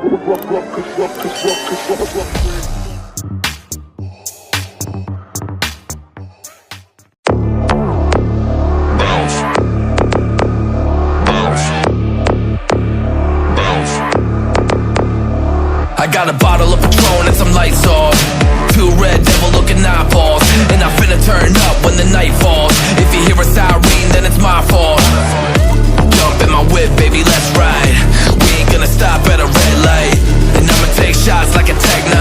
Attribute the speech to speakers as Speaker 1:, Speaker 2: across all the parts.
Speaker 1: I got a bottle of Patron and some lights off, 2 red devil looking eyeballs, and I finna turn up when the night falls. If you hear a siren, then it's my fault. Jump in my whip, baby, let's ride. We ain't gonna stop at a red light, and I'ma take shots like a Tech 9.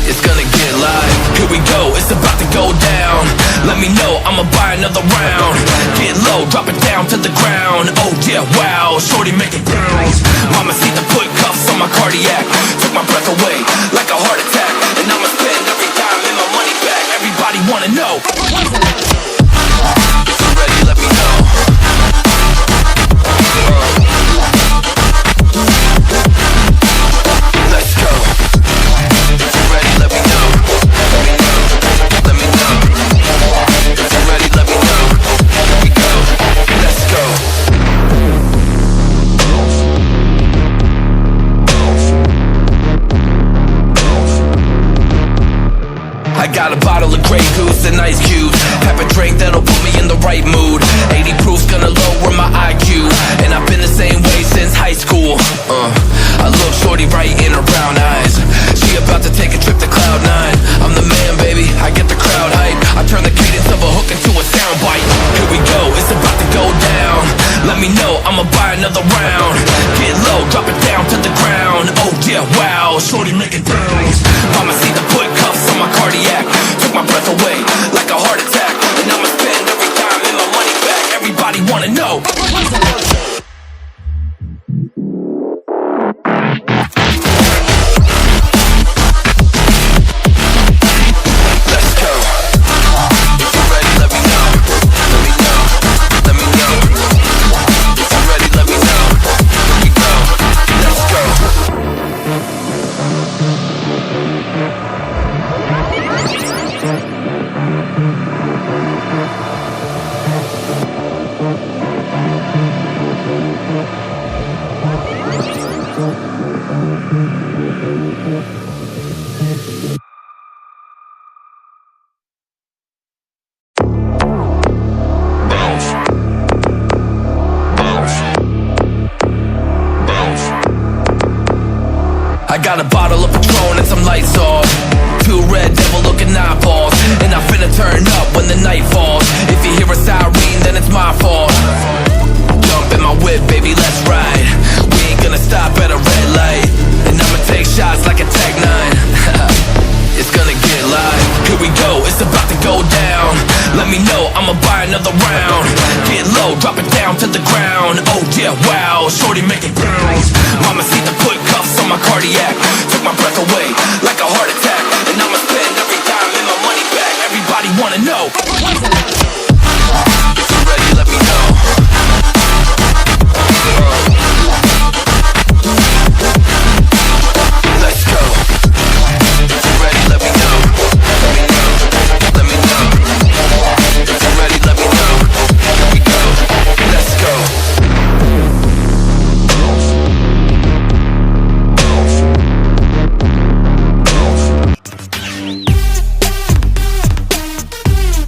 Speaker 1: It's gonna get live. Here we go, it's about to go down. Let me know, I'ma buy another round. Get low, drop it down to the ground. Oh yeah, wow, shorty make it bounce. Mama see the put cuffs on my cardiac. Took my breath away like a heart attack. And I'ma spend every dime and my money back. Everybody wanna know. If you're ready, let me know. Let's go. If you're ready, let me know. Let me know. Let me know. If you're ready, let me know. Here we go. Let's go. I got a bottle of Grey Goose and ice cubes. Have a drink that'll put me in the right mood. 80 proof's gonna lower my IQ. And I've been the same way since high school. I look shorty right in her brown eyes. She about to take a trip to Cloud 9. I'm the man, baby, I get the crowd hype. I turn the cadence of a hook into a soundbite. Here we go, it's about to go down. Let me know, I'ma buy another round. Get low, drop it down to the ground. Oh yeah, wow, shorty make it bounce. Mama see the put cuffs on my cardiac. Took my breath away like a heart attack. And I'ma spend every dime and my money back. Everybody wanna know. Let's go. If you're ready, let me know. Let me know. Let me know. If you're ready, let me know. Here we go. Let's go. I got a bottle of Patron and some lights off, 2 red devil looking eyeballs, and I finna turn up when the night falls. If you hear a siren, then it's my fault. Jump in my whip, baby, let's ride. We ain't gonna stop at a red light, and I'ma take shots like a Tech 9. It's gonna get live. Here we go, it's about to go down. Let me know, I'ma buy another round. Get low, drop it down to the ground. Oh yeah, wow, shorty make it bounce. Mama see the put cuffs on my cardiac. Took my breath away like a heart attack.